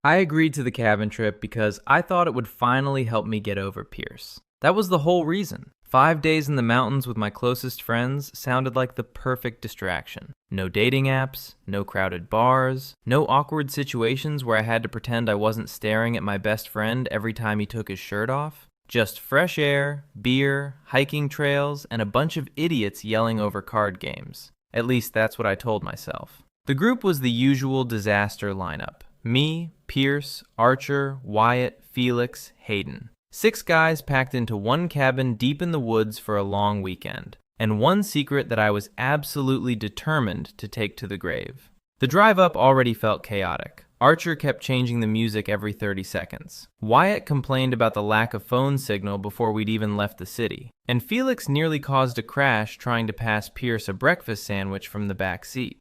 I agreed to the cabin trip because I thought it would finally help me get over Pierce. That was the whole reason. 5 days in the mountains with my closest friends sounded like the perfect distraction. No dating apps, no crowded bars, no awkward situations where I had to pretend I wasn't staring at my best friend every time he took his shirt off. Just fresh air, beer, hiking trails, and a bunch of idiots yelling over card games. At least that's what I told myself. The group was the usual disaster lineup. Me, Pierce, Archer, Wyatt, Felix, Hayden. 6 guys packed into one cabin deep in the woods for a long weekend. And one secret that I was absolutely determined to take to the grave. The drive up already felt chaotic. Archer kept changing the music every 30 seconds. Wyatt complained about the lack of phone signal before we'd even left the city. And Felix nearly caused a crash trying to pass Pierce a breakfast sandwich from the back seat.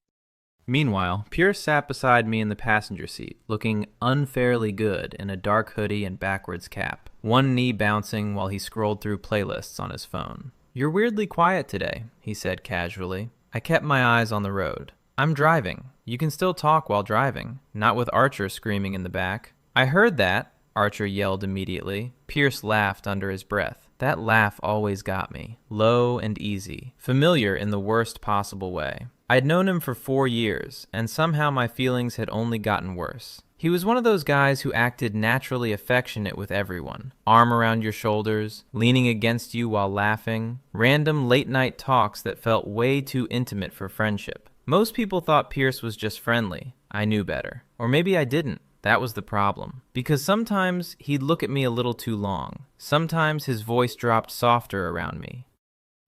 Meanwhile, Pierce sat beside me in the passenger seat, looking unfairly good in a dark hoodie and backwards cap, one knee bouncing while he scrolled through playlists on his phone. "You're weirdly quiet today," he said casually. I kept my eyes on the road. "I'm driving. You can still talk while driving, not with Archer screaming in the back." "I heard that," Archer yelled immediately. Pierce laughed under his breath. That laugh always got me. Low and easy. Familiar in the worst possible way. I'd known him for 4 years, and somehow my feelings had only gotten worse. He was one of those guys who acted naturally affectionate with everyone. Arm around your shoulders, leaning against you while laughing. Random late-night talks that felt way too intimate for friendship. Most people thought Pierce was just friendly. I knew better. Or maybe I didn't. That was the problem. Because sometimes he'd look at me a little too long. Sometimes his voice dropped softer around me.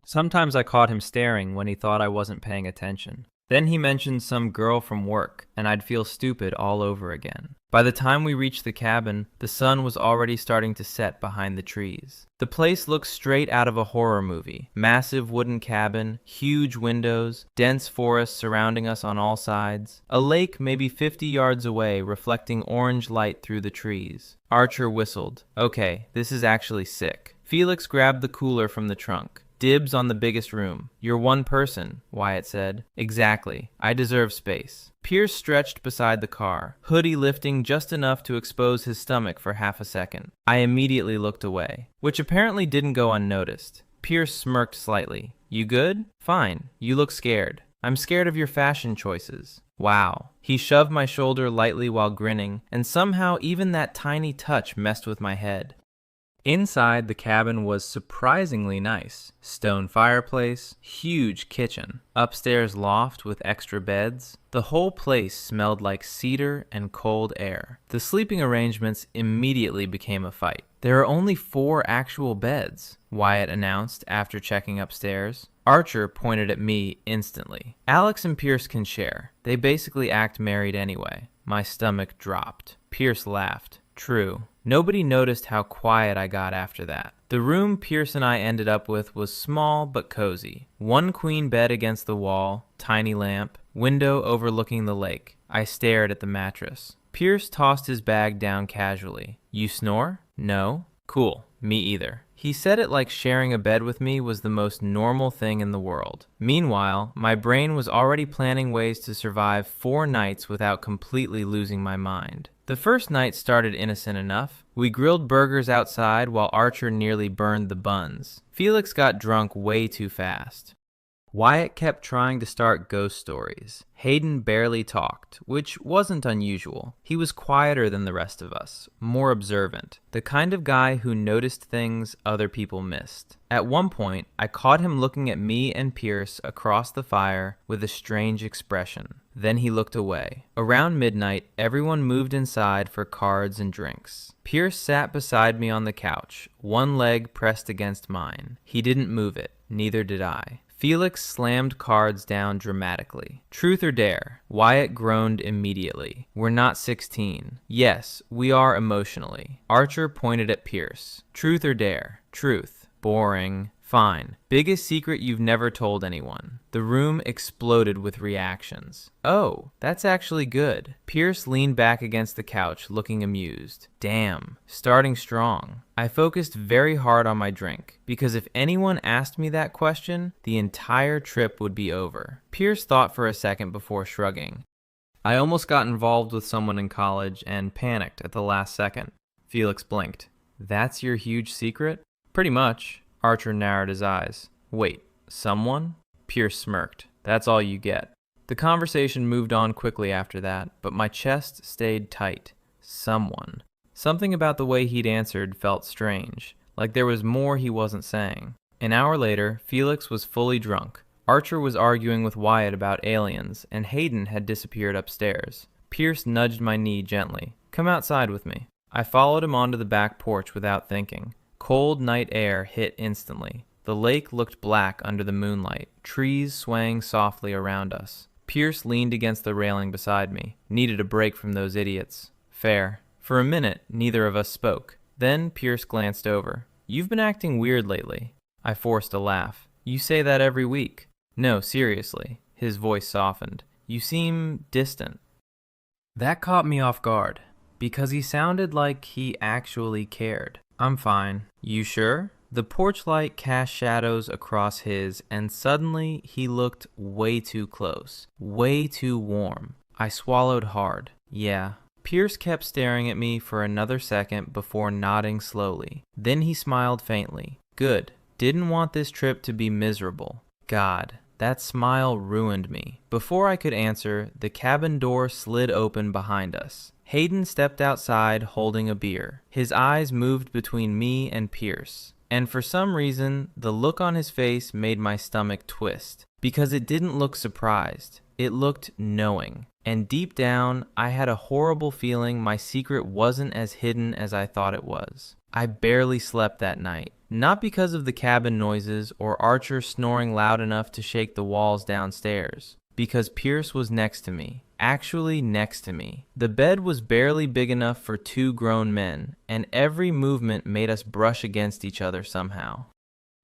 Sometimes I caught him staring when he thought I wasn't paying attention. Then he mentioned some girl from work, and I'd feel stupid all over again. By the time we reached the cabin, the sun was already starting to set behind the trees. The place looked straight out of a horror movie. Massive wooden cabin, huge windows, dense forest surrounding us on all sides. A lake maybe 50 yards away reflecting orange light through the trees. Archer whistled. "Okay, this is actually sick." Felix grabbed the cooler from the trunk. "Dibs on the biggest room. You're one person," Wyatt said. "Exactly. I deserve space." Pierce stretched beside the car, hoodie lifting just enough to expose his stomach for half a second. I immediately looked away, which apparently didn't go unnoticed. Pierce smirked slightly. "You good?" "Fine. You look scared." "I'm scared of your fashion choices." "Wow." He shoved my shoulder lightly while grinning, and somehow even that tiny touch messed with my head. Inside, the cabin was surprisingly nice. Stone fireplace, huge kitchen, upstairs loft with extra beds. The whole place smelled like cedar and cold air. The sleeping arrangements immediately became a fight. "There are only 4 actual beds," Wyatt announced after checking upstairs. Archer pointed at me instantly. "Alex and Pierce can share. They basically act married anyway." My stomach dropped. Pierce laughed. "True." Nobody noticed how quiet I got after that. The room Pierce and I ended up with was small but cozy. One queen bed against the wall, tiny lamp, window overlooking the lake. I stared at the mattress. Pierce tossed his bag down casually. "You snore?" "No." "Cool. Me either." He said it like sharing a bed with me was the most normal thing in the world. Meanwhile, my brain was already planning ways to survive 4 nights without completely losing my mind. The first night started innocent enough. We grilled burgers outside while Archer nearly burned the buns. Felix got drunk way too fast. Wyatt kept trying to start ghost stories. Hayden barely talked, which wasn't unusual. He was quieter than the rest of us, more observant, the kind of guy who noticed things other people missed. At one point, I caught him looking at me and Pierce across the fire with a strange expression. Then he looked away. Around midnight, everyone moved inside for cards and drinks. Pierce sat beside me on the couch, one leg pressed against mine. He didn't move it, neither did I. Felix slammed cards down dramatically. "Truth or dare?" Wyatt groaned immediately. "We're not 16. Yes, we are emotionally." Archer pointed at Pierce. "Truth or dare?" "Truth." "Boring." "Fine. Biggest secret you've never told anyone." The room exploded with reactions. "Oh, that's actually good." Pierce leaned back against the couch, looking amused. "Damn, starting strong." I focused very hard on my drink, because if anyone asked me that question, the entire trip would be over. Pierce thought for a second before shrugging. I almost got involved with someone in college and panicked at the last second. Felix blinked. That's your huge secret? Pretty much. Archer narrowed his eyes. Wait, someone? Pierce smirked. That's all you get. The conversation moved on quickly after that, but my chest stayed tight. Someone. Something about the way he'd answered felt strange, like there was more he wasn't saying. An hour later, Felix was fully drunk. Archer was arguing with Wyatt about aliens, and Hayden had disappeared upstairs. Pierce nudged my knee gently. Come outside with me. I followed him onto the back porch without thinking. Cold night air hit instantly. The lake looked black under the moonlight, trees swaying softly around us. Pierce leaned against the railing beside me. Needed a break from those idiots. Fair. For a minute, neither of us spoke. Then Pierce glanced over. You've been acting weird lately. I forced a laugh. You say that every week. No, seriously. His voice softened. You seem distant. That caught me off guard, because he sounded like he actually cared. I'm fine. You sure? The porch light cast shadows across his, and suddenly he looked way too close. Way too warm. I swallowed hard. Yeah. Pierce kept staring at me for another second before nodding slowly. Then he smiled faintly. Good. Didn't want this trip to be miserable. God, that smile ruined me. Before I could answer, the cabin door slid open behind us. Hayden stepped outside holding a beer. His eyes moved between me and Pierce. And for some reason, the look on his face made my stomach twist. Because it didn't look surprised. It looked knowing. And deep down, I had a horrible feeling my secret wasn't as hidden as I thought it was. I barely slept that night. Not because of the cabin noises or Archer snoring loud enough to shake the walls downstairs. Because Pierce was next to me. Actually next to me. The bed was barely big enough for two grown men, and every movement made us brush against each other somehow.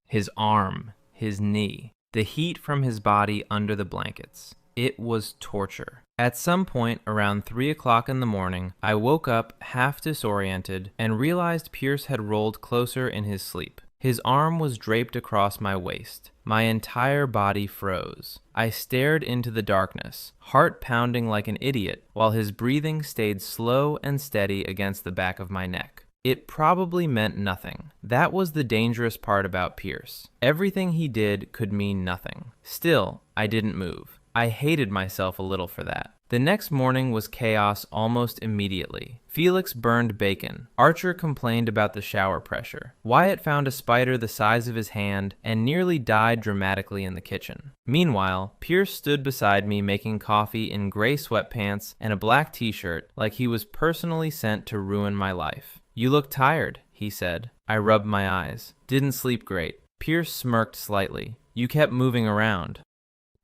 His arm, his knee, the heat from his body under the blankets. It was torture. At some point around 3 o'clock in the morning, I woke up half disoriented and realized Pierce had rolled closer in his sleep. His arm was draped across my waist. My entire body froze. I stared into the darkness, heart pounding like an idiot, while his breathing stayed slow and steady against the back of my neck. It probably meant nothing. That was the dangerous part about Pierce. Everything he did could mean nothing. Still, I didn't move. I hated myself a little for that. The next morning was chaos almost immediately. Felix burned bacon. Archer complained about the shower pressure. Wyatt found a spider the size of his hand and nearly died dramatically in the kitchen. Meanwhile, Pierce stood beside me making coffee in gray sweatpants and a black t-shirt like he was personally sent to ruin my life. You look tired, he said. I rubbed my eyes. Didn't sleep great. Pierce smirked slightly. You kept moving around.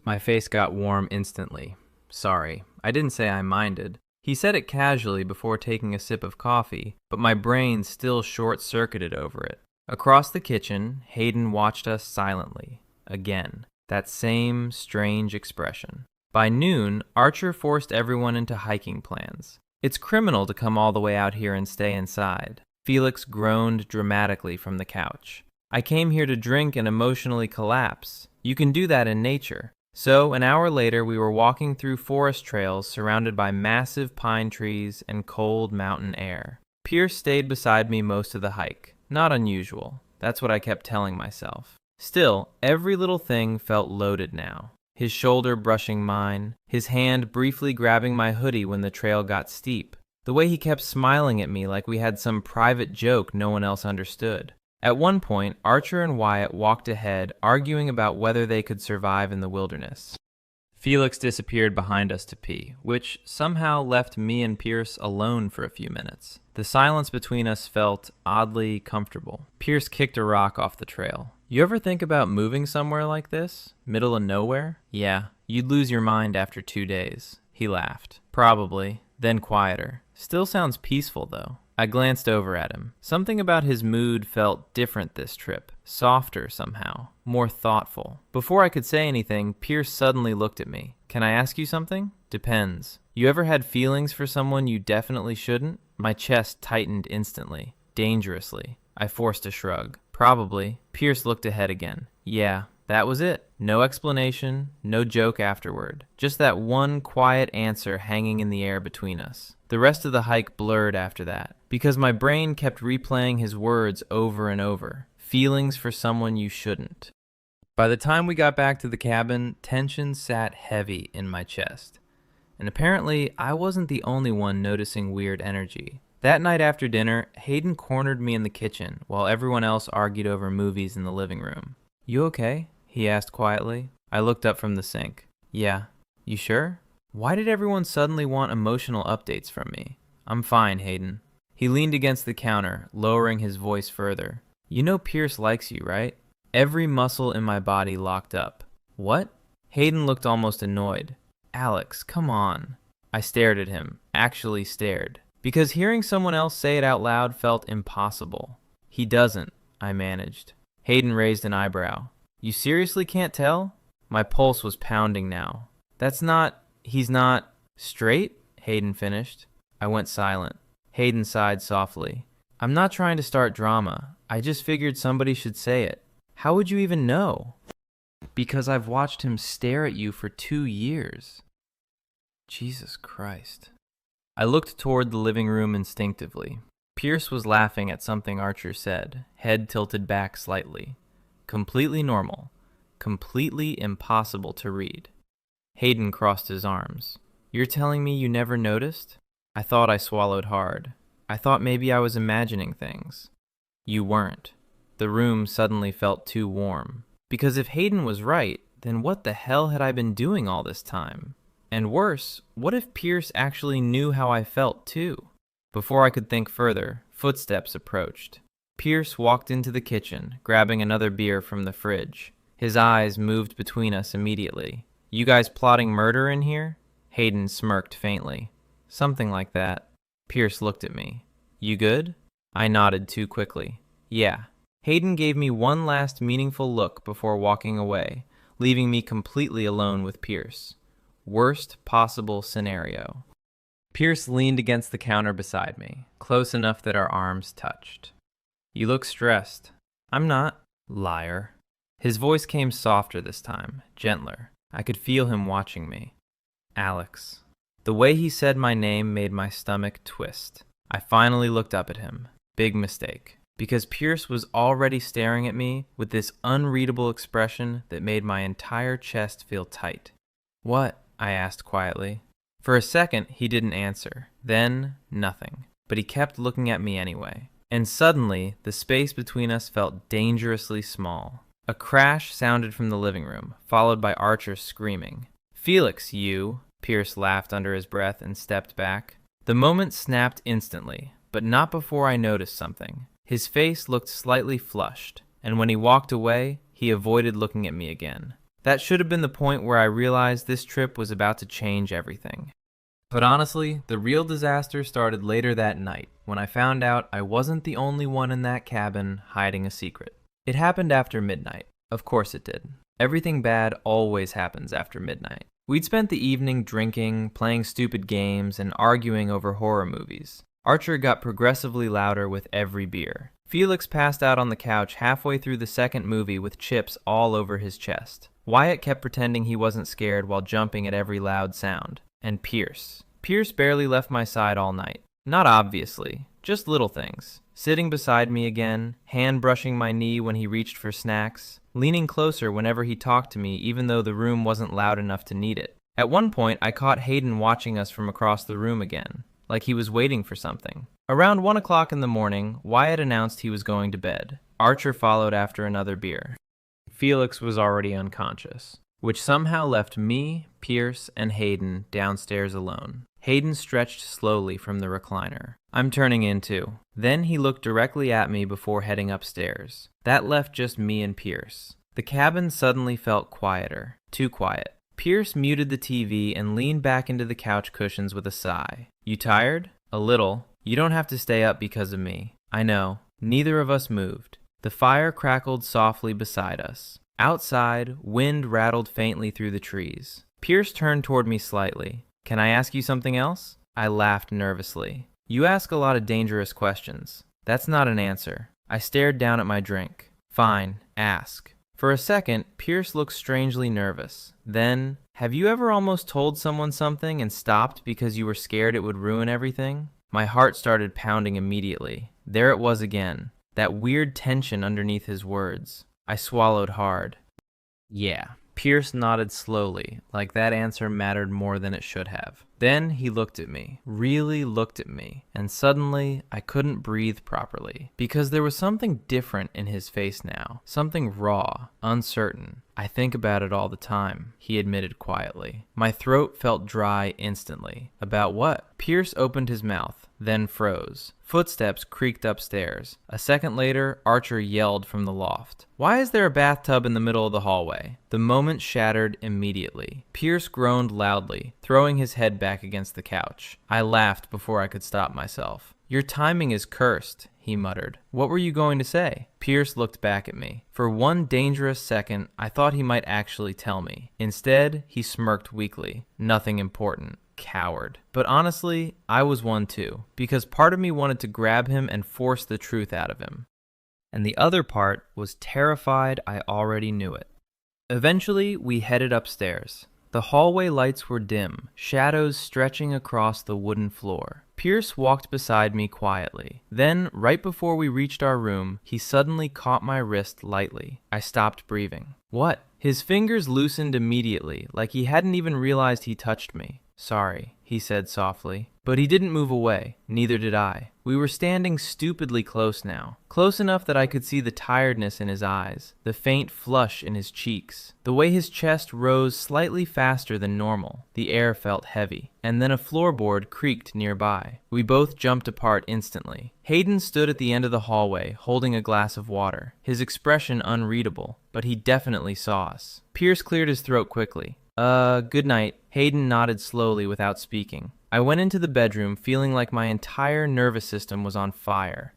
My face got warm instantly. Sorry, I didn't say I minded. He said it casually before taking a sip of coffee, but my brain still short-circuited over it. Across the kitchen, Hayden watched us silently. Again, that same strange expression. By noon, Archer forced everyone into hiking plans. It's criminal to come all the way out here and stay inside. Felix groaned dramatically from the couch. I came here to drink and emotionally collapse. You can do that in nature. So, an hour later, we were walking through forest trails surrounded by massive pine trees and cold mountain air. Pierce stayed beside me most of the hike. Not unusual. That's what I kept telling myself. Still, every little thing felt loaded now. His shoulder brushing mine, his hand briefly grabbing my hoodie when the trail got steep, the way he kept smiling at me like we had some private joke no one else understood. At one point, Archer and Wyatt walked ahead, arguing about whether they could survive in the wilderness. Felix disappeared behind us to pee, which somehow left me and Pierce alone for a few minutes. The silence between us felt oddly comfortable. Pierce kicked a rock off the trail. You ever think about moving somewhere like this? Middle of nowhere? Yeah, you'd lose your mind after 2 days. He laughed. Probably. Then quieter. Still sounds peaceful, though. I glanced over at him. Something about his mood felt different this trip. Softer somehow. More thoughtful. Before I could say anything, Pierce suddenly looked at me. Can I ask you something? Depends. You ever had feelings for someone you definitely shouldn't? My chest tightened instantly. Dangerously. I forced a shrug. Probably. Pierce looked ahead again. Yeah, that was it. No explanation, no joke afterward. Just that one quiet answer hanging in the air between us. The rest of the hike blurred after that, because my brain kept replaying his words over and over. Feelings for someone you shouldn't. By the time we got back to the cabin, tension sat heavy in my chest. And apparently, I wasn't the only one noticing weird energy. That night after dinner, Hayden cornered me in the kitchen while everyone else argued over movies in the living room. "You okay?" he asked quietly. I looked up from the sink. "Yeah. You sure?" Why did everyone suddenly want emotional updates from me? "I'm fine, Hayden." He leaned against the counter, lowering his voice further. "You know Pierce likes you, right?" Every muscle in my body locked up. "What?" Hayden looked almost annoyed. "Alex, come on." I stared at him, actually stared, because hearing someone else say it out loud felt impossible. "He doesn't," I managed. Hayden raised an eyebrow. "You seriously can't tell?" My pulse was pounding now. He's not straight?" Hayden finished. I went silent. Hayden sighed softly. "I'm not trying to start drama. I just figured somebody should say it." "How would you even know?" "Because I've watched him stare at you for 2 years. Jesus Christ. I looked toward the living room instinctively. Pierce was laughing at something Archer said, head tilted back slightly. Completely normal. Completely impossible to read. Hayden crossed his arms. "You're telling me you never noticed?" I thought I swallowed hard. I thought maybe I was imagining things. "You weren't." The room suddenly felt too warm. Because if Hayden was right, then what the hell had I been doing all this time? And worse, what if Pierce actually knew how I felt too? Before I could think further, footsteps approached. Pierce walked into the kitchen, grabbing another beer from the fridge. His eyes moved between us immediately. "You guys plotting murder in here?" Hayden smirked faintly. "Something like that." Pierce looked at me. "You good?" I nodded too quickly. "Yeah." Hayden gave me one last meaningful look before walking away, leaving me completely alone with Pierce. Worst possible scenario. Pierce leaned against the counter beside me, close enough that our arms touched. "You look stressed." "I'm not." "Liar." His voice came softer this time, gentler. I could feel him watching me. "Alex." The way he said my name made my stomach twist. I finally looked up at him. Big mistake. Because Pierce was already staring at me with this unreadable expression that made my entire chest feel tight. "What?" I asked quietly. For a second, he didn't answer. Then, nothing. But he kept looking at me anyway. And suddenly, the space between us felt dangerously small. A crash sounded from the living room, followed by Archer screaming. "Felix, you!" Pierce laughed under his breath and stepped back. The moment snapped instantly, but not before I noticed something. His face looked slightly flushed, and when he walked away, he avoided looking at me again. That should have been the point where I realized this trip was about to change everything. But honestly, the real disaster started later that night, when I found out I wasn't the only one in that cabin hiding a secret. It happened after midnight. Of course it did. Everything bad always happens after midnight. We'd spent the evening drinking, playing stupid games, and arguing over horror movies. Archer got progressively louder with every beer. Felix passed out on the couch halfway through the second movie with chips all over his chest. Wyatt kept pretending he wasn't scared while jumping at every loud sound. And Pierce barely left my side all night. Not obviously, just little things. Sitting beside me again, hand brushing my knee when he reached for snacks, leaning closer whenever he talked to me even though the room wasn't loud enough to need it. At one point, I caught Hayden watching us from across the room again, like he was waiting for something. Around 1 o'clock in the morning, Wyatt announced he was going to bed. Archer followed after another beer. Felix was already unconscious, which somehow left me, Pierce, and Hayden downstairs alone. Hayden stretched slowly from the recliner. "I'm turning in too." Then he looked directly at me before heading upstairs. That left just me and Pierce. The cabin suddenly felt quieter. Too quiet. Pierce muted the TV and leaned back into the couch cushions with a sigh. "You tired?" "A little." "You don't have to stay up because of me." "I know." Neither of us moved. The fire crackled softly beside us. Outside, wind rattled faintly through the trees. Pierce turned toward me slightly. "Can I ask you something else?" I laughed nervously. "You ask a lot of dangerous questions." "That's not an answer." I stared down at my drink. "Fine, ask." For a second, Pierce looked strangely nervous. Then, have you ever almost told someone something and stopped because you were scared it would ruin everything? My heart started pounding immediately. There it was again, that weird tension underneath his words. I swallowed hard. Yeah. Pierce nodded slowly, like that answer mattered more than it should have. Then he looked at me, really looked at me, and suddenly I couldn't breathe properly, because there was something different in his face now, something raw, uncertain. I think about it all the time, he admitted quietly. My throat felt dry instantly. About what? Pierce opened his mouth, then froze. Footsteps creaked upstairs. A second later, Archer yelled from the loft. Why is there a bathtub in the middle of the hallway? The moment shattered immediately. Pierce groaned loudly, throwing his head back against the couch. I laughed before I could stop myself. Your timing is cursed, he muttered. What were you going to say? Pierce looked back at me. For one dangerous second, I thought he might actually tell me. Instead, he smirked weakly. Nothing important. Coward. But honestly, I was one too, because part of me wanted to grab him and force the truth out of him. And the other part was terrified I already knew it. Eventually, we headed upstairs. The hallway lights were dim, shadows stretching across the wooden floor. Pierce walked beside me quietly. Then, right before we reached our room, he suddenly caught my wrist lightly. I stopped breathing. What? His fingers loosened immediately, like he hadn't even realized he touched me. Sorry, he said softly. But he didn't move away. Neither did I. We were standing stupidly close now. Close enough that I could see the tiredness in his eyes, the faint flush in his cheeks, the way his chest rose slightly faster than normal. The air felt heavy. And then a floorboard creaked nearby. We both jumped apart instantly. Hayden stood at the end of the hallway, holding a glass of water, his expression unreadable, but he definitely saw us. Pierce cleared his throat quickly. Good night. Hayden nodded slowly without speaking. I went into the bedroom feeling like my entire nervous system was on fire.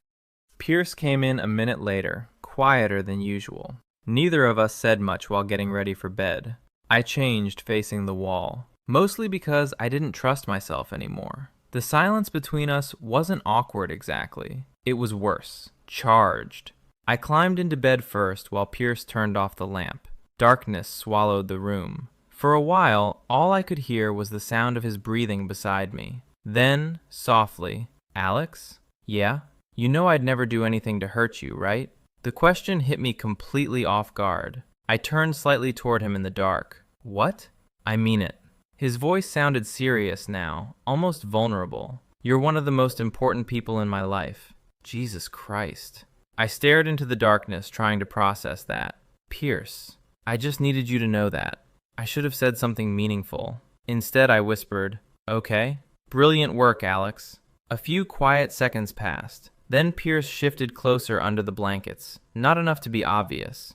Pierce came in a minute later, quieter than usual. Neither of us said much while getting ready for bed. I changed facing the wall, mostly because I didn't trust myself anymore. The silence between us wasn't awkward exactly. It was worse. Charged. I climbed into bed first while Pierce turned off the lamp. Darkness swallowed the room. For a while, all I could hear was the sound of his breathing beside me. Then, softly, Alex? Yeah? You know I'd never do anything to hurt you, right? The question hit me completely off guard. I turned slightly toward him in the dark. What? I mean it. His voice sounded serious now, almost vulnerable. You're one of the most important people in my life. Jesus Christ. I stared into the darkness, trying to process that. Pierce, I just needed you to know that. I should have said something meaningful. Instead, I whispered, okay. Brilliant work, Alex. A few quiet seconds passed. Then Pierce shifted closer under the blankets, not enough to be obvious.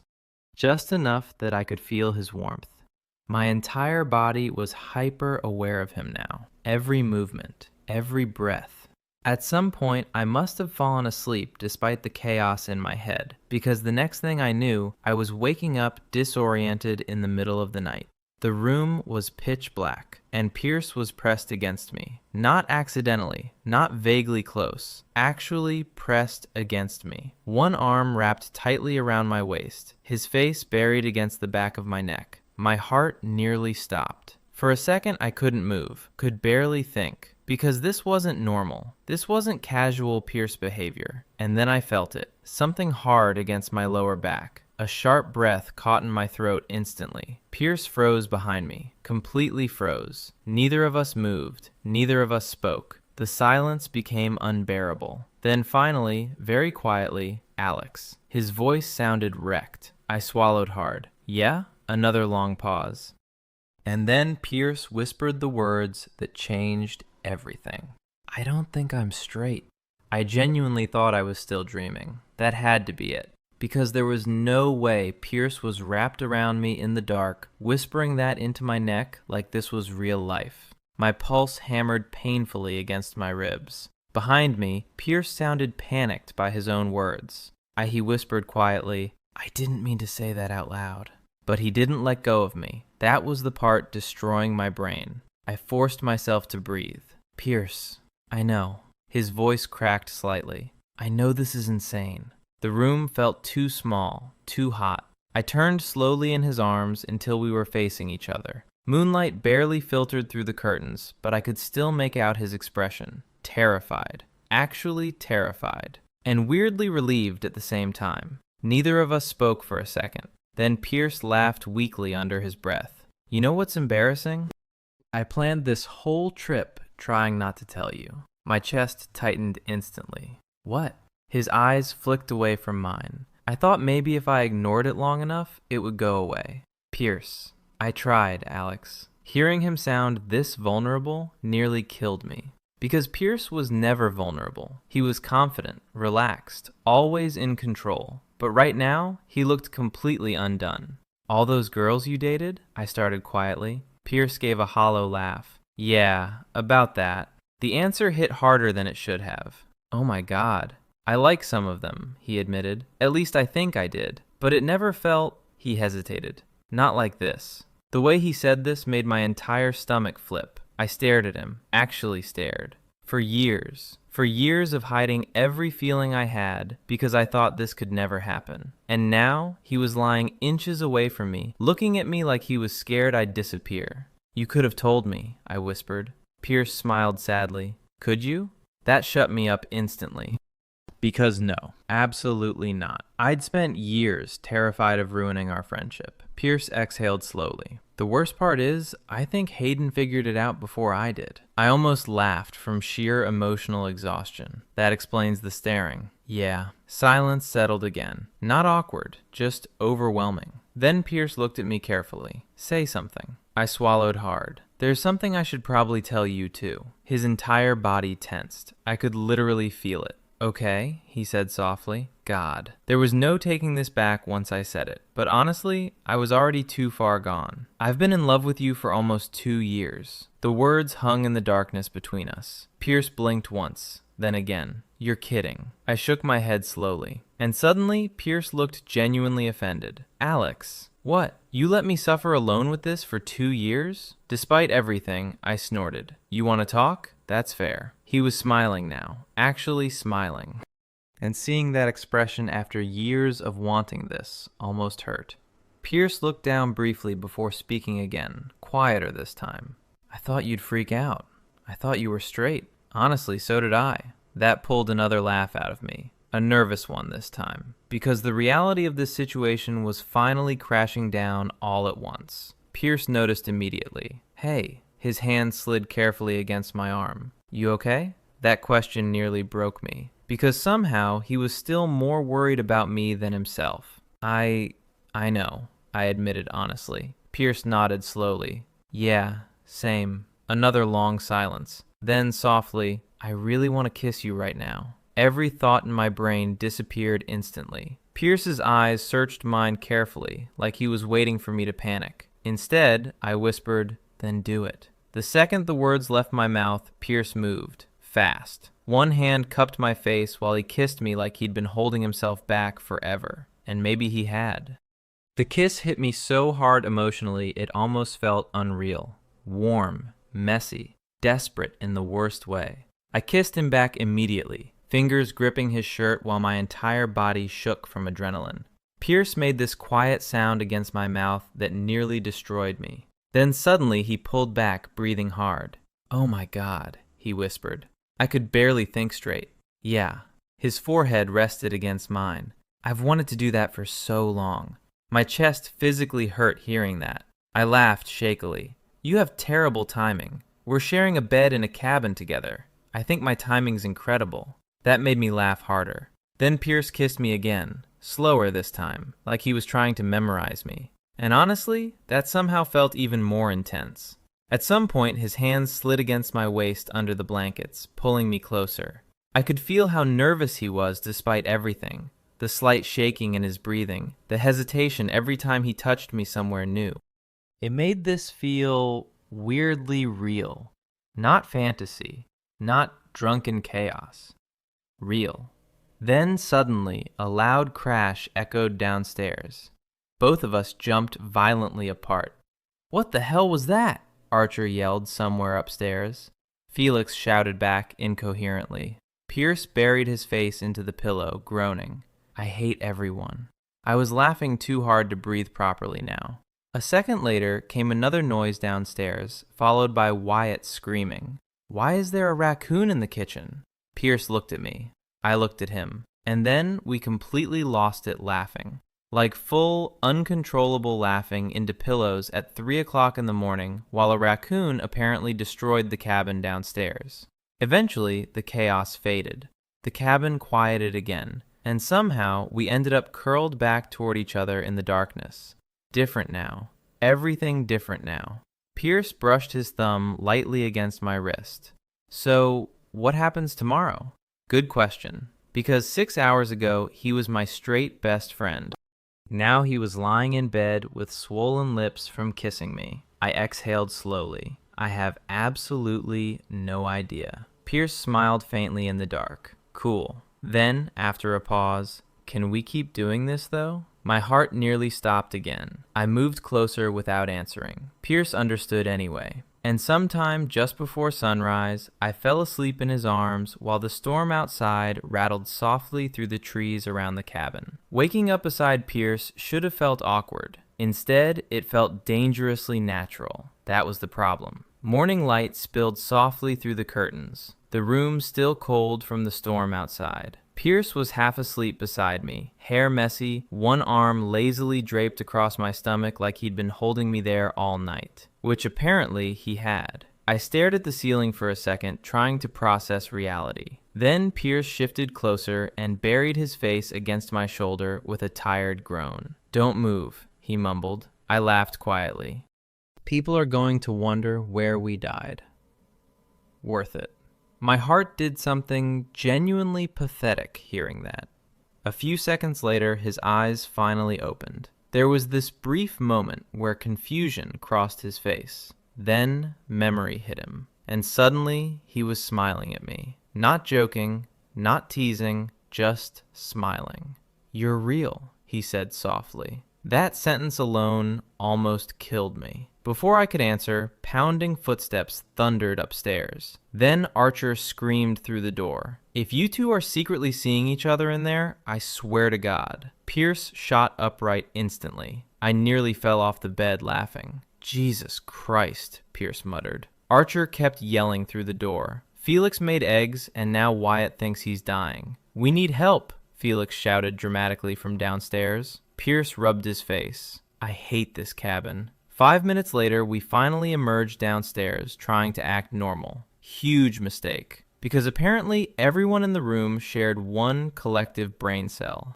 Just enough that I could feel his warmth. My entire body was hyper aware of him now. Every movement, every breath. At some point, I must have fallen asleep despite the chaos in my head, because the next thing I knew, I was waking up disoriented in the middle of the night. The room was pitch black, and Pierce was pressed against me. Not accidentally, not vaguely close, actually pressed against me. One arm wrapped tightly around my waist, his face buried against the back of my neck. My heart nearly stopped. For a second, I couldn't move, could barely think, because this wasn't normal. This wasn't casual Pierce behavior. And then I felt it, something hard against my lower back. A sharp breath caught in my throat instantly. Pierce froze behind me, completely froze. Neither of us moved, neither of us spoke. The silence became unbearable. Then finally, very quietly, Alex. His voice sounded wrecked. I swallowed hard. Yeah? Another long pause. And then Pierce whispered the words that changed everything. I don't think I'm straight. I genuinely thought I was still dreaming. That had to be it. Because there was no way Pierce was wrapped around me in the dark, whispering that into my neck like this was real life. My pulse hammered painfully against my ribs. Behind me, Pierce sounded panicked by his own words. He whispered quietly, I didn't mean to say that out loud. But he didn't let go of me. That was the part destroying my brain. I forced myself to breathe. Pierce, I know. His voice cracked slightly. I know this is insane. The room felt too small, too hot. I turned slowly in his arms until we were facing each other. Moonlight barely filtered through the curtains, but I could still make out his expression. Terrified. Actually terrified. And weirdly relieved at the same time. Neither of us spoke for a second. Then Pierce laughed weakly under his breath. You know what's embarrassing? I planned this whole trip trying not to tell you. My chest tightened instantly. What? His eyes flicked away from mine. I thought maybe if I ignored it long enough, it would go away. Pierce. I tried, Alex. Hearing him sound this vulnerable nearly killed me. Because Pierce was never vulnerable. He was confident, relaxed, always in control. But right now, he looked completely undone. All those girls you dated? I started quietly. Pierce gave a hollow laugh. Yeah, about that. The answer hit harder than it should have. Oh my God. I like some of them, he admitted. At least I think I did. But it never felt... He hesitated. Not like this. The way he said this made my entire stomach flip. I stared at him. Actually stared. For years. For years of hiding every feeling I had because I thought this could never happen. And now, he was lying inches away from me, looking at me like he was scared I'd disappear. You could have told me, I whispered. Pierce smiled sadly. Could you? That shut me up instantly. Because no, absolutely not. I'd spent years terrified of ruining our friendship. Pierce exhaled slowly. The worst part is, I think Hayden figured it out before I did. I almost laughed from sheer emotional exhaustion. That explains the staring. Yeah. Silence settled again. Not awkward, just overwhelming. Then Pierce looked at me carefully. Say something. I swallowed hard. There's something I should probably tell you too. His entire body tensed. I could literally feel it. Okay, he said softly. God. There was no taking this back once I said it. But honestly, I was already too far gone. I've been in love with you for almost 2 years. The words hung in the darkness between us. Pierce blinked once, then again. You're kidding. I shook my head slowly. And suddenly, Pierce looked genuinely offended. Alex. What? You let me suffer alone with this for 2 years? Despite everything, I snorted. You want to talk? That's fair. He was smiling now. Actually smiling. And seeing that expression after years of wanting this almost hurt. Pierce looked down briefly before speaking again, quieter this time. I thought you'd freak out. I thought you were straight. Honestly, so did I. That pulled another laugh out of me. A nervous one this time. Because the reality of this situation was finally crashing down all at once. Pierce noticed immediately. Hey. His hand slid carefully against my arm. You okay? That question nearly broke me. Because somehow he was still more worried about me than himself. I know, I admitted honestly. Pierce nodded slowly. Yeah, same. Another long silence. Then softly, I really want to kiss you right now. Every thought in my brain disappeared instantly. Pierce's eyes searched mine carefully, like he was waiting for me to panic. Instead, I whispered, then do it. The second the words left my mouth, Pierce moved. Fast. One hand cupped my face while he kissed me like he'd been holding himself back forever. And maybe he had. The kiss hit me so hard emotionally it almost felt unreal. Warm, messy, desperate in the worst way. I kissed him back immediately, fingers gripping his shirt while my entire body shook from adrenaline. Pierce made this quiet sound against my mouth that nearly destroyed me. Then suddenly he pulled back, breathing hard. Oh my God, he whispered. I could barely think straight. Yeah. His forehead rested against mine. I've wanted to do that for so long. My chest physically hurt hearing that. I laughed shakily. You have terrible timing. We're sharing a bed in a cabin together. I think my timing's incredible. That made me laugh harder. Then Pierce kissed me again, slower this time, like he was trying to memorize me. And honestly, that somehow felt even more intense. At some point, his hands slid against my waist under the blankets, pulling me closer. I could feel how nervous he was despite everything. The slight shaking in his breathing, the hesitation every time he touched me somewhere new. It made this feel weirdly real. Not fantasy, not drunken chaos. Real. Then suddenly, a loud crash echoed downstairs. Both of us jumped violently apart. What the hell was that? Archer yelled somewhere upstairs. Felix shouted back incoherently. Pierce buried his face into the pillow, groaning. I hate everyone. I was laughing too hard to breathe properly now. A second later came another noise downstairs, followed by Wyatt screaming. "Why is there a raccoon in the kitchen?" Pierce looked at me. I looked at him. And then we completely lost it laughing. Like full, uncontrollable laughing into pillows at 3 o'clock in the morning while a raccoon apparently destroyed the cabin downstairs. Eventually, the chaos faded. The cabin quieted again, and somehow we ended up curled back toward each other in the darkness. Different now. Everything different now. Pierce brushed his thumb lightly against my wrist. "So, what happens tomorrow?" Good question. Because 6 hours ago, he was my straight best friend. Now he was lying in bed with swollen lips from kissing me. I exhaled slowly. I have absolutely no idea. Pierce smiled faintly in the dark. Cool. Then, after a pause, "Can we keep doing this, though?" My heart nearly stopped again. I moved closer without answering. Pierce understood anyway. And sometime just before sunrise, I fell asleep in his arms while the storm outside rattled softly through the trees around the cabin. Waking up beside Pierce should have felt awkward. Instead, it felt dangerously natural. That was the problem. Morning light spilled softly through the curtains, the room still cold from the storm outside. Pierce was half asleep beside me, hair messy, one arm lazily draped across my stomach like he'd been holding me there all night, which apparently he had. I stared at the ceiling for a second, trying to process reality. Then Pierce shifted closer and buried his face against my shoulder with a tired groan. "Don't move," he mumbled. I laughed quietly. People are going to wonder where we died. Worth it. My heart did something genuinely pathetic hearing that. A few seconds later, his eyes finally opened. There was this brief moment where confusion crossed his face. Then memory hit him, and suddenly he was smiling at me. Not joking, not teasing, just smiling. "You're real," he said softly. That sentence alone almost killed me. Before I could answer, pounding footsteps thundered upstairs. Then Archer screamed through the door. "If you two are secretly seeing each other in there, I swear to God." Pierce shot upright instantly. I nearly fell off the bed laughing. "Jesus Christ," Pierce muttered. Archer kept yelling through the door. "Felix made eggs, and now Wyatt thinks he's dying. We need help," Felix shouted dramatically from downstairs. Pierce rubbed his face. "I hate this cabin." 5 minutes later, we finally emerged downstairs, trying to act normal. Huge mistake, because apparently everyone in the room shared one collective brain cell.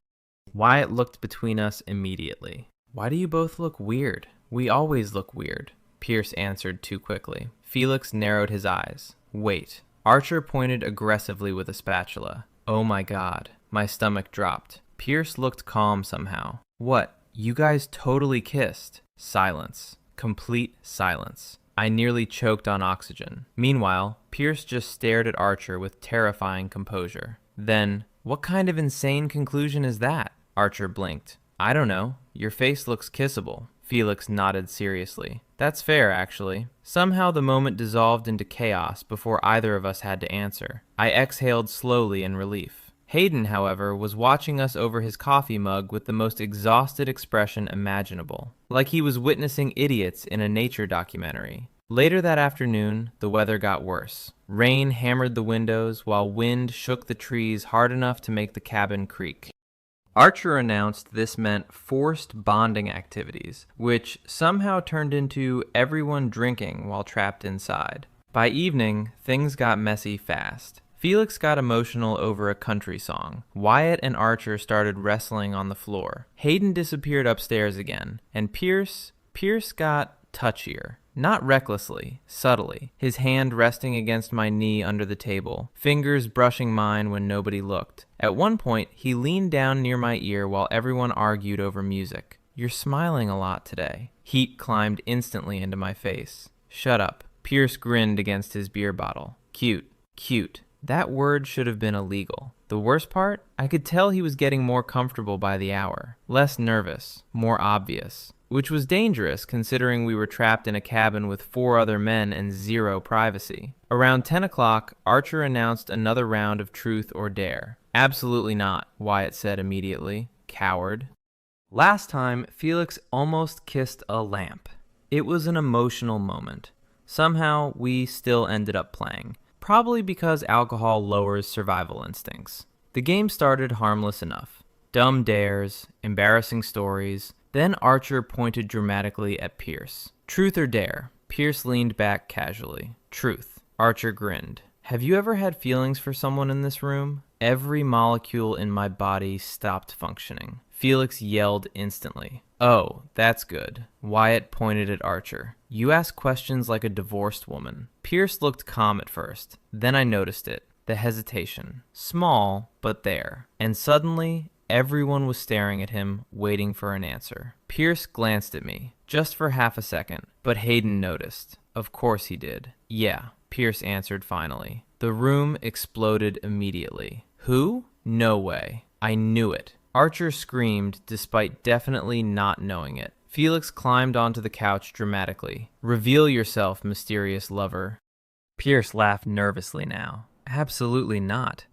Wyatt looked between us immediately. "Why do you both look weird?" "We always look weird," Pierce answered too quickly. Felix narrowed his eyes. "Wait." Archer pointed aggressively with a spatula. "Oh my God." My stomach dropped. Pierce looked calm somehow. "What? You guys totally kissed." Silence. Complete silence. I nearly choked on oxygen. Meanwhile, Pierce just stared at Archer with terrifying composure. Then, "What kind of insane conclusion is that?" Archer blinked. "I don't know. Your face looks kissable." Felix nodded seriously. "That's fair, actually." Somehow the moment dissolved into chaos before either of us had to answer. I exhaled slowly in relief. Hayden, however, was watching us over his coffee mug with the most exhausted expression imaginable, like he was witnessing idiots in a nature documentary. Later that afternoon, the weather got worse. Rain hammered the windows while wind shook the trees hard enough to make the cabin creak. Archer announced this meant forced bonding activities, which somehow turned into everyone drinking while trapped inside. By evening, things got messy fast. Felix got emotional over a country song. Wyatt and Archer started wrestling on the floor. Hayden disappeared upstairs again. And Pierce got touchier. Not recklessly, subtly. His hand resting against my knee under the table, fingers brushing mine when nobody looked. At one point, he leaned down near my ear while everyone argued over music. "You're smiling a lot today." Heat climbed instantly into my face. "Shut up." Pierce grinned against his beer bottle. "Cute. Cute." That word should have been illegal. The worst part? I could tell he was getting more comfortable by the hour. Less nervous. More obvious. Which was dangerous considering we were trapped in a cabin with 4 other men and 0 privacy. Around 10 o'clock, Archer announced another round of truth or dare. "Absolutely not," Wyatt said immediately. "Coward." Last time, Felix almost kissed a lamp. It was an emotional moment. Somehow, we still ended up playing, probably because alcohol lowers survival instincts. The game started harmless enough. Dumb dares, embarrassing stories. Then Archer pointed dramatically at Pierce. Truth or dare? Pierce leaned back casually. Truth. Archer grinned. Have you ever had feelings for someone in this room? Every molecule in my body stopped functioning. Felix yelled instantly. Oh, that's good. Wyatt pointed at Archer. You ask questions like a divorced woman. Pierce looked calm at first. Then I noticed it. The hesitation. Small, but there. And suddenly, everyone was staring at him, waiting for an answer. Pierce glanced at me, just for half a second, but Hayden noticed. Of course he did. Yeah, Pierce answered finally. The room exploded immediately. Who? No way. I knew it. Archer screamed, despite definitely not knowing it. Felix climbed onto the couch dramatically. Reveal yourself, mysterious lover. Pierce laughed nervously now. Absolutely not.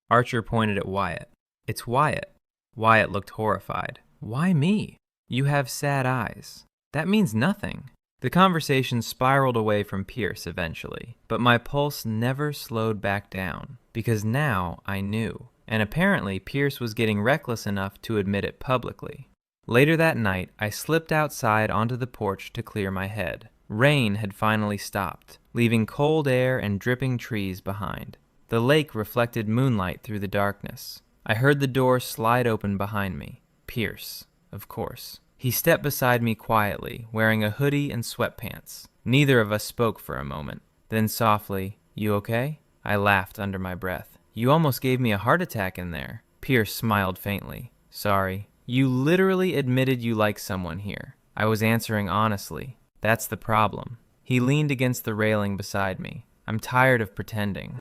Archer pointed at Wyatt. It's Wyatt. Wyatt looked horrified. Why me? You have sad eyes. That means nothing. The conversation spiraled away from Pierce eventually, but my pulse never slowed back down, because now I knew. And apparently Pierce was getting reckless enough to admit it publicly. Later that night, I slipped outside onto the porch to clear my head. Rain had finally stopped, leaving cold air and dripping trees behind. The lake reflected moonlight through the darkness. I heard the door slide open behind me. Pierce, of course. He stepped beside me quietly, wearing a hoodie and sweatpants. Neither of us spoke for a moment. Then softly, you okay? I laughed under my breath. You almost gave me a heart attack in there. Pierce smiled faintly. Sorry. You literally admitted you like someone here. I was answering honestly. That's the problem. He leaned against the railing beside me. I'm tired of pretending.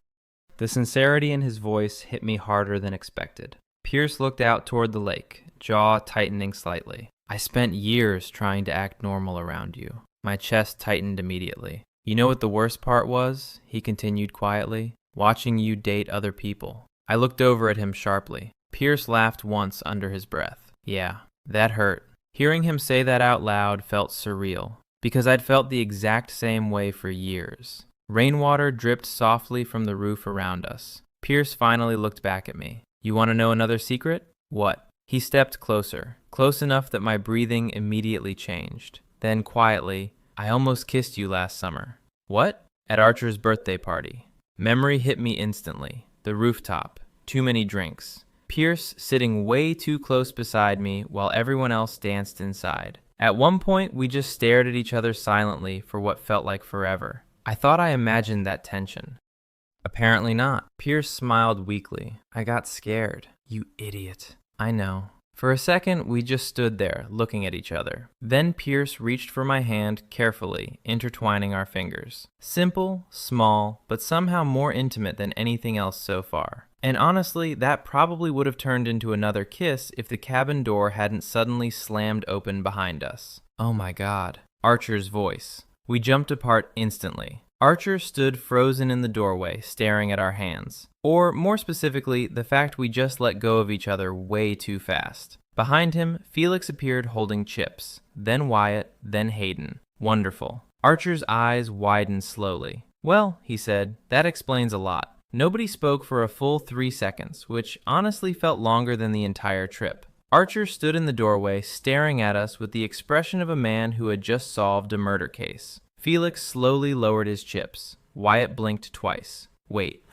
The sincerity in his voice hit me harder than expected. Pierce looked out toward the lake, jaw tightening slightly. I spent years trying to act normal around you. My chest tightened immediately. You know what the worst part was? He continued quietly. Watching you date other people. I looked over at him sharply. Pierce laughed once under his breath. Yeah, that hurt. Hearing him say that out loud felt surreal, because I'd felt the exact same way for years. Rainwater dripped softly from the roof around us. Pierce finally looked back at me. You want to know another secret? What? He stepped closer, close enough that my breathing immediately changed. Then quietly, I almost kissed you last summer. What? At Archer's birthday party. Memory hit me instantly. The rooftop. Too many drinks. Pierce sitting way too close beside me while everyone else danced inside. At one point, we just stared at each other silently for what felt like forever. I thought I imagined that tension. Apparently not. Pierce smiled weakly. I got scared. You idiot. I know. For a second, we just stood there, looking at each other. Then Pierce reached for my hand carefully, intertwining our fingers. Simple, small, but somehow more intimate than anything else so far. And honestly, that probably would have turned into another kiss if the cabin door hadn't suddenly slammed open behind us. Oh my God. Archer's voice. We jumped apart instantly. Archer stood frozen in the doorway, staring at our hands. Or, more specifically, the fact we just let go of each other way too fast. Behind him, Felix appeared holding chips. Then Wyatt, then Hayden. Wonderful. Archer's eyes widened slowly. Well, he said, that explains a lot. Nobody spoke for a full 3 seconds, which honestly felt longer than the entire trip. Archer stood in the doorway, staring at us with the expression of a man who had just solved a murder case. Felix slowly lowered his chips. Wyatt blinked twice. Wait.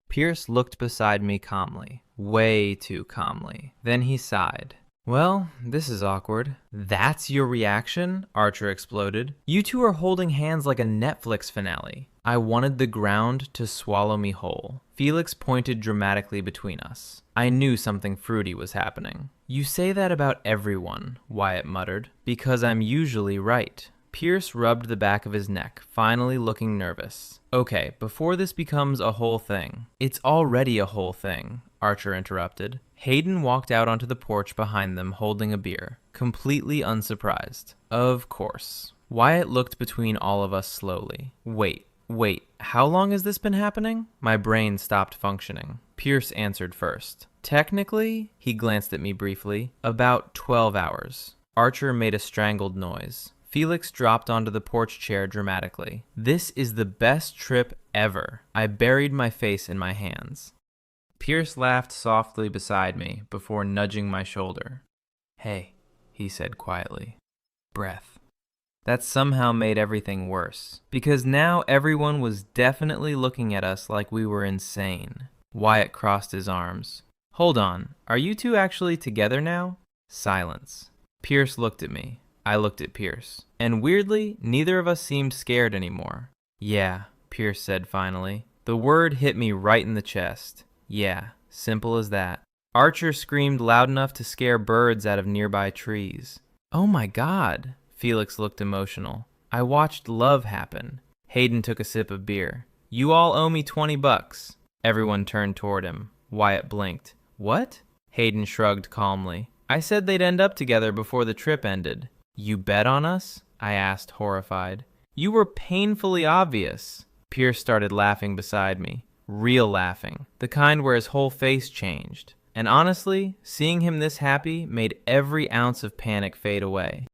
Pierce looked beside me calmly. Way too calmly. Then he sighed. Well, this is awkward. That's your reaction? Archer exploded. You two are holding hands like a Netflix finale. I wanted the ground to swallow me whole. Felix pointed dramatically between us. I knew something fruity was happening. You say that about everyone, Wyatt muttered, because I'm usually right. Pierce rubbed the back of his neck, finally looking nervous. Okay, before this becomes a whole thing. It's already a whole thing, Archer interrupted. Hayden walked out onto the porch behind them holding a beer, completely unsurprised. Of course. Wyatt looked between all of us slowly. Wait, Wait, how long has this been happening? My brain stopped functioning. Pierce answered first. Technically, he glanced at me briefly, about 12 hours. Archer made a strangled noise. Felix dropped onto the porch chair dramatically. This is the best trip ever. I buried my face in my hands. Pierce laughed softly beside me before nudging my shoulder. Hey, he said quietly. Breath. That somehow made everything worse, because now everyone was definitely looking at us like we were insane. Wyatt crossed his arms. Hold on, are you two actually together now? Silence. Pierce looked at me. I looked at Pierce. And weirdly, neither of us seemed scared anymore. Yeah, Pierce said finally. The word hit me right in the chest. Yeah, simple as that. Archer screamed loud enough to scare birds out of nearby trees. Oh my God. Felix looked emotional. I watched love happen. Hayden took a sip of beer. You all owe me $20. Everyone turned toward him. Wyatt blinked. What? Hayden shrugged calmly. I said they'd end up together before the trip ended. You bet on us? I asked, horrified. You were painfully obvious. Pierce started laughing beside me. Real laughing. The kind where his whole face changed. And honestly, seeing him this happy made every ounce of panic fade away.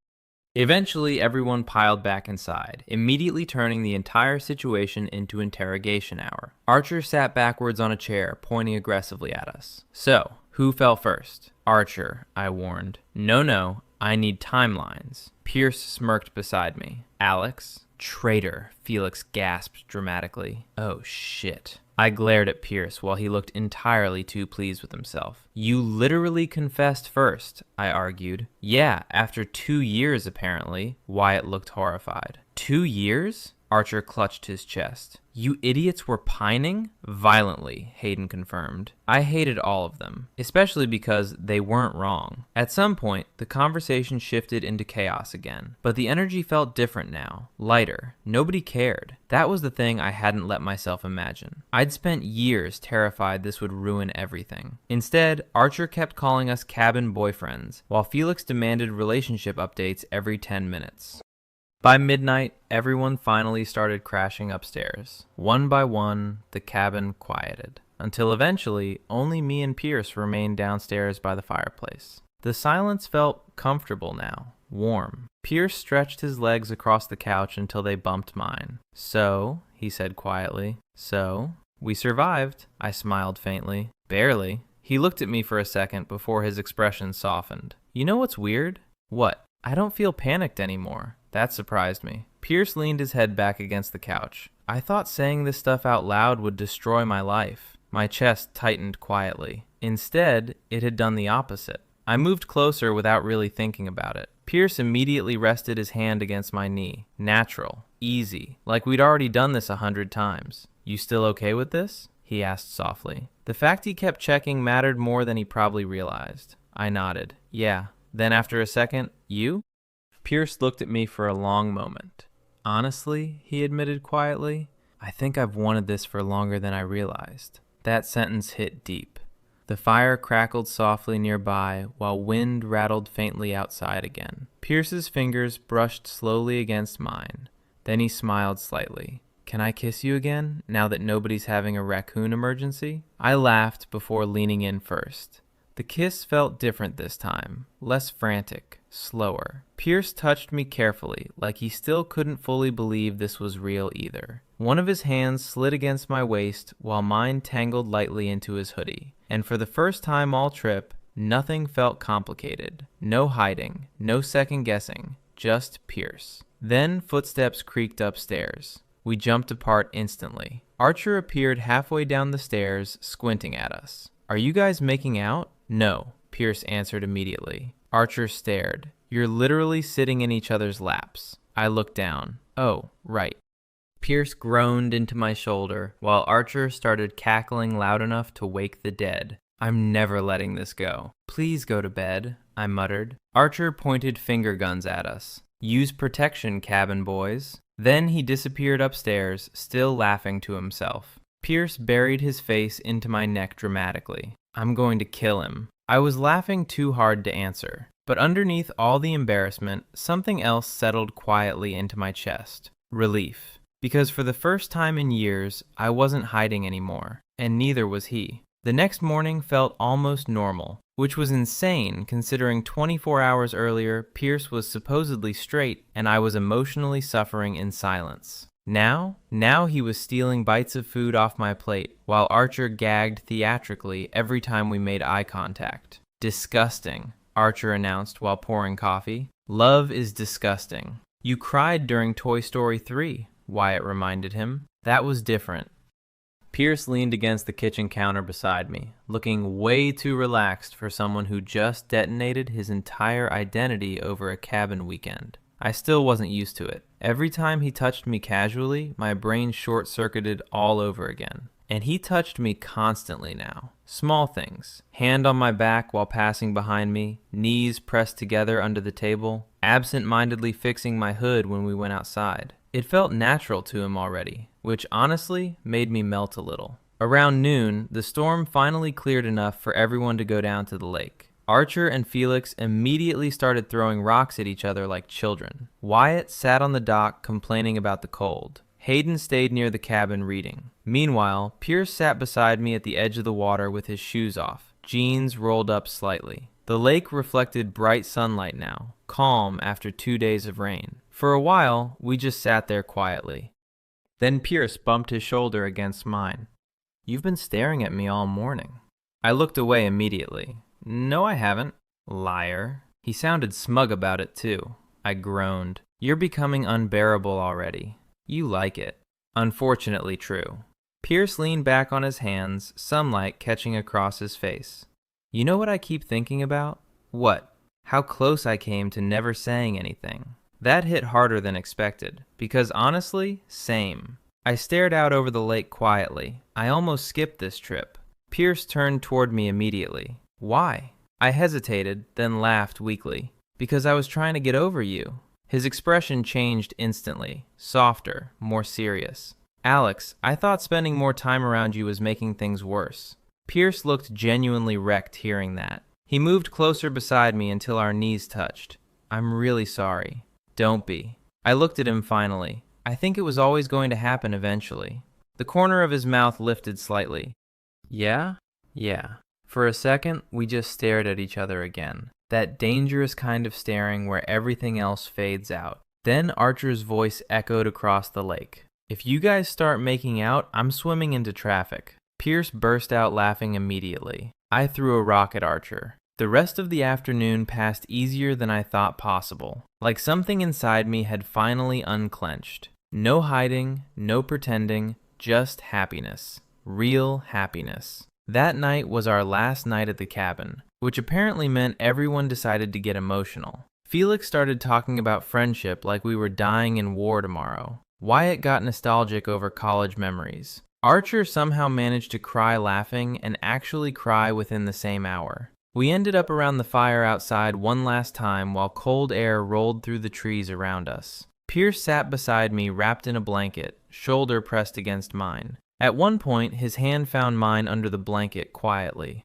Eventually, everyone piled back inside, immediately turning the entire situation into interrogation hour. Archer sat backwards on a chair, pointing aggressively at us. So, who fell first? Archer, I warned. No, I need timelines. Pierce smirked beside me. Alex? Traitor, Felix gasped dramatically. Oh shit. I glared at Pierce while he looked entirely too pleased with himself. You literally confessed first, I argued. Yeah, after 2 years apparently. Wyatt looked horrified. 2 years? Archer clutched his chest. You idiots were pining? Violently, Hayden confirmed. I hated all of them, especially because they weren't wrong. At some point, the conversation shifted into chaos again, but the energy felt different now, lighter. Nobody cared. That was the thing I hadn't let myself imagine. I'd spent years terrified this would ruin everything. Instead, Archer kept calling us cabin boyfriends, while Felix demanded relationship updates every 10 minutes. By midnight, everyone finally started crashing upstairs. One by one, the cabin quieted, until eventually only me and Pierce remained downstairs by the fireplace. The silence felt comfortable now, warm. Pierce stretched his legs across the couch until they bumped mine. So, he said quietly, so, we survived. I smiled faintly. Barely. He looked at me for a second before his expression softened. You know what's weird? What? I don't feel panicked anymore. That surprised me. Pierce leaned his head back against the couch. I thought saying this stuff out loud would destroy my life. My chest tightened quietly. Instead, it had done the opposite. I moved closer without really thinking about it. Pierce immediately rested his hand against my knee. Natural. Easy. Like we'd already done this 100 times. You still okay with this? He asked softly. The fact he kept checking mattered more than he probably realized. I nodded. Yeah. Then after a second, you? Pierce looked at me for a long moment. Honestly, he admitted quietly, I think I've wanted this for longer than I realized. That sentence hit deep. The fire crackled softly nearby while wind rattled faintly outside again. Pierce's fingers brushed slowly against mine. Then he smiled slightly. Can I kiss you again, now that nobody's having a raccoon emergency? I laughed before leaning in first. The kiss felt different this time, less frantic, slower. Pierce touched me carefully, like he still couldn't fully believe this was real either. One of his hands slid against my waist while mine tangled lightly into his hoodie. And for the first time all trip, nothing felt complicated. No hiding, no second guessing, just Pierce. Then footsteps creaked upstairs. We jumped apart instantly. Archer appeared halfway down the stairs, squinting at us. Are you guys making out? No, Pierce answered immediately. Archer stared. You're literally sitting in each other's laps. I looked down. Oh, right. Pierce groaned into my shoulder, while Archer started cackling loud enough to wake the dead. I'm never letting this go. Please go to bed, I muttered. Archer pointed finger guns at us. Use protection, cabin boys. Then he disappeared upstairs, still laughing to himself. Pierce buried his face into my neck dramatically. I'm going to kill him. I was laughing too hard to answer, but underneath all the embarrassment, something else settled quietly into my chest. Relief. because for the first time in years, I wasn't hiding anymore, and neither was he. The next morning felt almost normal, which was insane considering 24 hours earlier, Pierce was supposedly straight and I was emotionally suffering in silence. Now he was stealing bites of food off my plate, while Archer gagged theatrically every time we made eye contact. Disgusting, Archer announced while pouring coffee. Love is disgusting. You cried during Toy Story 3, Wyatt reminded him. That was different. Pierce leaned against the kitchen counter beside me, looking way too relaxed for someone who just detonated his entire identity over a cabin weekend. I still wasn't used to it. Every time he touched me casually, my brain short-circuited all over again. And he touched me constantly now. Small things. Hand on my back while passing behind me, knees pressed together under the table, absent-mindedly fixing my hood when we went outside. It felt natural to him already, which honestly made me melt a little. Around noon, the storm finally cleared enough for everyone to go down to the lake. Archer and Felix immediately started throwing rocks at each other like children. Wyatt sat on the dock complaining about the cold. Hayden stayed near the cabin reading. Meanwhile, Pierce sat beside me at the edge of the water with his shoes off, jeans rolled up slightly. The lake reflected bright sunlight now, calm after 2 days of rain. For a while, we just sat there quietly. Then Pierce bumped his shoulder against mine. "You've been staring at me all morning." I looked away immediately. "No, I haven't." Liar. He sounded smug about it too. I groaned. "You're becoming unbearable already. You like it." Unfortunately true. Pierce leaned back on his hands, sunlight catching across his face. "You know what I keep thinking about?" "What?" "How close I came to never saying anything." That hit harder than expected, because honestly, same. I stared out over the lake quietly. I almost skipped this trip. Pierce turned toward me immediately. "Why?" I hesitated, then laughed weakly. "Because I was trying to get over you." His expression changed instantly, softer, more serious. "Alex, I thought spending more time around you was making things worse." Pierce looked genuinely wrecked hearing that. He moved closer beside me until our knees touched. "I'm really sorry." "Don't be." I looked at him finally. I think it was always going to happen eventually. The corner of his mouth lifted slightly. "Yeah? Yeah." For a second, we just stared at each other again. That dangerous kind of staring where everything else fades out. Then Archer's voice echoed across the lake. "If you guys start making out, I'm swimming into traffic." Pierce burst out laughing immediately. I threw a rock at Archer. The rest of the afternoon passed easier than I thought possible. Like something inside me had finally unclenched. No hiding, no pretending, just happiness. Real happiness. That night was our last night at the cabin, which apparently meant everyone decided to get emotional. Felix started talking about friendship like we were dying in war tomorrow. Wyatt got nostalgic over college memories. Archer somehow managed to cry laughing and actually cry within the same hour. We ended up around the fire outside one last time while cold air rolled through the trees around us. Pierce sat beside me wrapped in a blanket, shoulder pressed against mine. At one point, his hand found mine under the blanket quietly.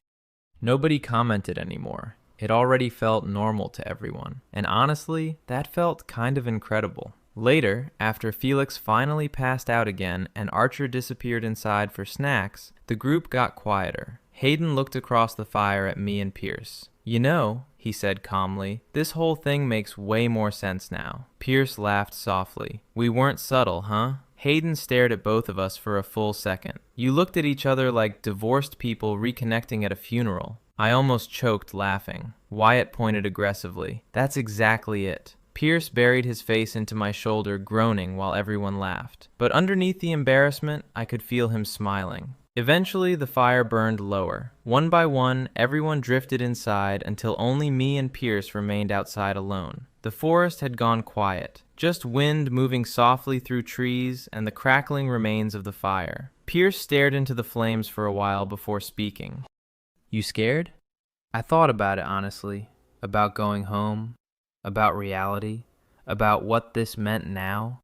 Nobody commented anymore. It already felt normal to everyone. And honestly, that felt kind of incredible. Later, after Felix finally passed out again and Archer disappeared inside for snacks, the group got quieter. Hayden looked across the fire at me and Pierce. "You know," he said calmly, "this whole thing makes way more sense now." Pierce laughed softly. "We weren't subtle, huh?" Hayden stared at both of us for a full second. You looked at each other like divorced people reconnecting at a funeral. I almost choked laughing. Wyatt pointed aggressively. "That's exactly it." Pierce buried his face into my shoulder, groaning while everyone laughed. But underneath the embarrassment, I could feel him smiling. Eventually, the fire burned lower. One by one, everyone drifted inside until only me and Pierce remained outside alone. The forest had gone quiet, just wind moving softly through trees and the crackling remains of the fire. Pierce stared into the flames for a while before speaking. "You scared?" I thought about it honestly, about going home, about reality, about what this meant now.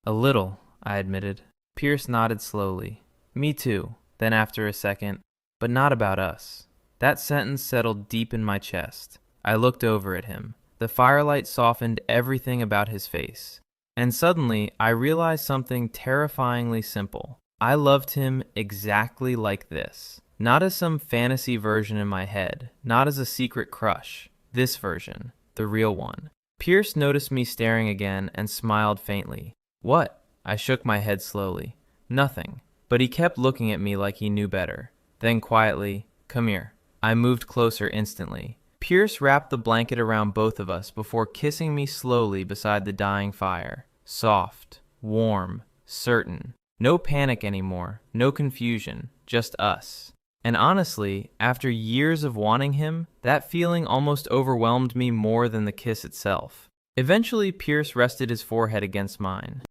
"A little," I admitted. Pierce nodded slowly. "Me too." Then after a second, "But not about us." That sentence settled deep in my chest. I looked over at him. The firelight softened everything about his face. And suddenly, I realized something terrifyingly simple. I loved him exactly like this. Not as some fantasy version in my head, not as a secret crush. This version, the real one. Pierce noticed me staring again and smiled faintly. What? I shook my head slowly. Nothing. But he kept looking at me like he knew better. Then quietly, come here. I moved closer instantly. Pierce wrapped the blanket around both of us before kissing me slowly beside the dying fire. Soft, warm, certain. No panic anymore, no confusion, just us. And honestly, after years of wanting him, that feeling almost overwhelmed me more than the kiss itself. Eventually, Pierce rested his forehead against mine.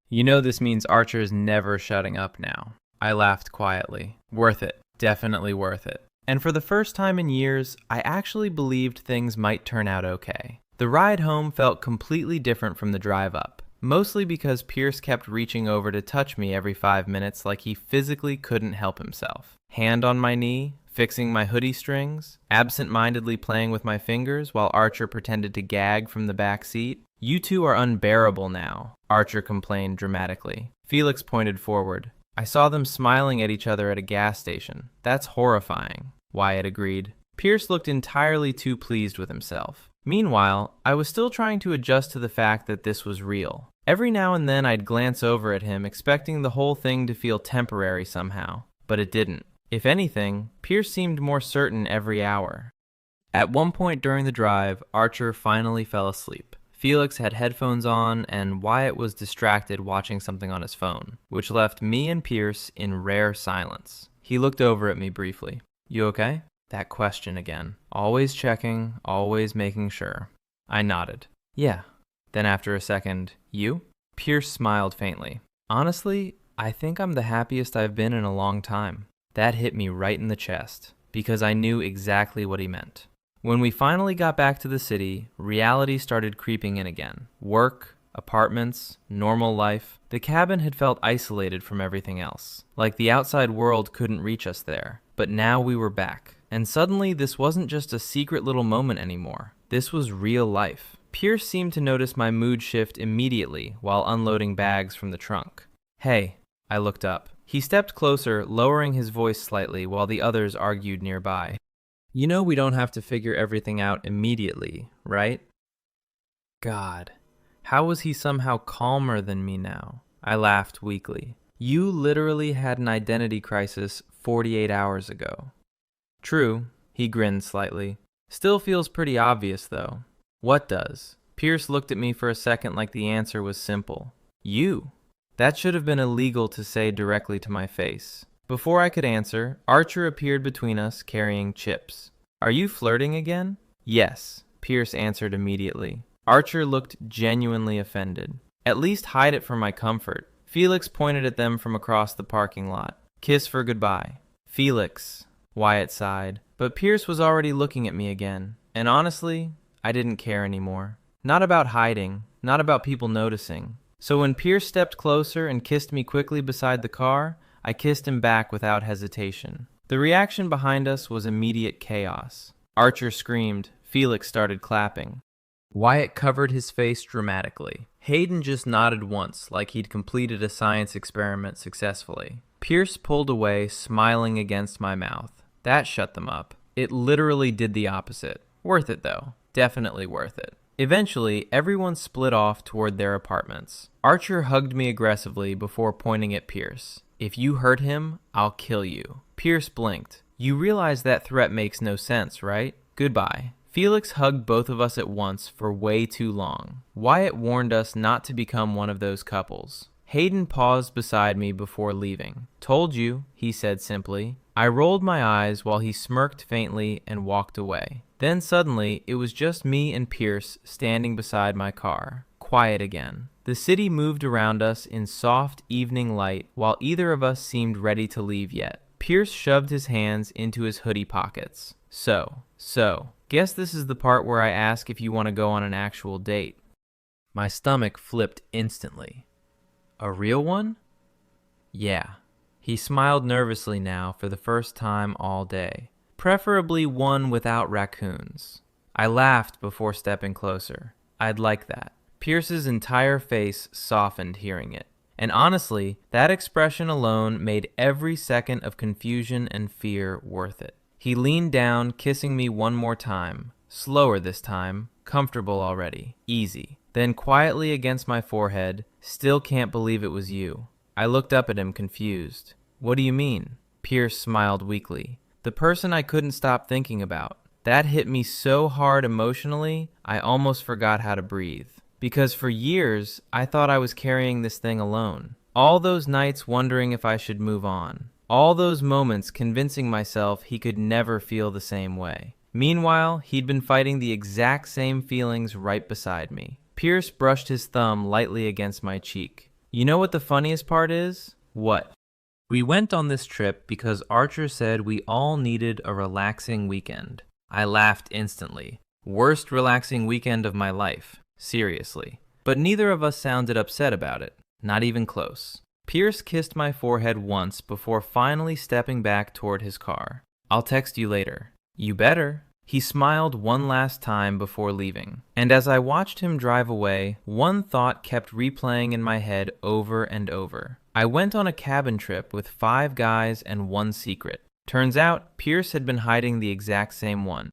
You know this means Archer's never shutting up now. I laughed quietly. Worth it. Definitely worth it. And for the first time in years, I actually believed things might turn out okay. The ride home felt completely different from the drive up, mostly because Pierce kept reaching over to touch me every 5 minutes like he physically couldn't help himself. Hand on my knee, fixing my hoodie strings, absent-mindedly playing with my fingers while Archer pretended to gag from the back seat. You two are unbearable now, Archer complained dramatically. Felix pointed forward. I saw them smiling at each other at a gas station. That's horrifying, Wyatt agreed. Pierce looked entirely too pleased with himself. Meanwhile, I was still trying to adjust to the fact that this was real. Every now and then I'd glance over at him, expecting the whole thing to feel temporary somehow, but it didn't. If anything, Pierce seemed more certain every hour. At one point during the drive, Archer finally fell asleep. Felix had headphones on, and Wyatt was distracted watching something on his phone, which left me and Pierce in rare silence. He looked over at me briefly. You okay? That question again. Always checking, always making sure. I nodded. Yeah. Then after a second, you? Pierce smiled faintly. Honestly, I think I'm the happiest I've been in a long time. That hit me right in the chest, because I knew exactly what he meant. When we finally got back to the city, reality started creeping in again. Work, apartments, normal life. The cabin had felt isolated from everything else, like the outside world couldn't reach us there. But now we were back, and suddenly this wasn't just a secret little moment anymore. This was real life. Pierce seemed to notice my mood shift immediately while unloading bags from the trunk. Hey, I looked up. He stepped closer, lowering his voice slightly while the others argued nearby. You know we don't have to figure everything out immediately, right? God, how was he somehow calmer than me now? I laughed weakly. You literally had an identity crisis 48 hours ago. True, he grinned slightly. Still feels pretty obvious, though. What does? Pierce looked at me for a second like the answer was simple. You. That should have been illegal to say directly to my face. Before I could answer, Archer appeared between us carrying chips. Are you flirting again? Yes, Pierce answered immediately. Archer looked genuinely offended. At least hide it for my comfort. Felix pointed at them from across the parking lot. Kiss for goodbye. Felix, Wyatt sighed. But Pierce was already looking at me again. And honestly, I didn't care anymore. Not about hiding, not about people noticing. So when Pierce stepped closer and kissed me quickly beside the car, I kissed him back without hesitation. The reaction behind us was immediate chaos. Archer screamed. Felix started clapping. Wyatt covered his face dramatically. Hayden just nodded once, like he'd completed a science experiment successfully. Pierce pulled away, smiling against my mouth. That shut them up. It literally did the opposite. Worth it, though. Definitely worth it. Eventually, everyone split off toward their apartments. Archer hugged me aggressively before pointing at Pierce. If you hurt him, I'll kill you. Pierce blinked. You realize that threat makes no sense, right? Goodbye. Felix hugged both of us at once for way too long. Wyatt warned us not to become one of those couples. Hayden paused beside me before leaving. Told you, he said simply. I rolled my eyes while he smirked faintly and walked away. Then suddenly, it was just me and Pierce standing beside my car. Quiet again. The city moved around us in soft evening light while either of us seemed ready to leave yet. Pierce shoved his hands into his hoodie pockets. So, guess this is the part where I ask if you want to go on an actual date. My stomach flipped instantly. A real one? Yeah. He smiled nervously now for the first time all day. Preferably one without raccoons. I laughed before stepping closer. I'd like that. Pierce's entire face softened hearing it. And honestly, that expression alone made every second of confusion and fear worth it. He leaned down, kissing me one more time, slower this time, comfortable already, easy. Then quietly against my forehead, "Still can't believe it was you." I looked up at him confused. "What do you mean?" Pierce smiled weakly. "The person I couldn't stop thinking about. That hit me so hard emotionally, I almost forgot how to breathe. Because for years, I thought I was carrying this thing alone. All those nights wondering if I should move on. All those moments convincing myself he could never feel the same way. Meanwhile, he'd been fighting the exact same feelings right beside me." Pierce brushed his thumb lightly against my cheek. "You know what the funniest part is?" "What?" "We went on this trip because Archer said we all needed a relaxing weekend." I laughed instantly. Worst relaxing weekend of my life. Seriously. But neither of us sounded upset about it. Not even close. Pierce kissed my forehead once before finally stepping back toward his car. "I'll text you later." "You better." He smiled one last time before leaving. And as I watched him drive away, one thought kept replaying in my head over and over. I went on a cabin trip with 5 guys and 1 secret. Turns out, Pierce had been hiding the exact same one.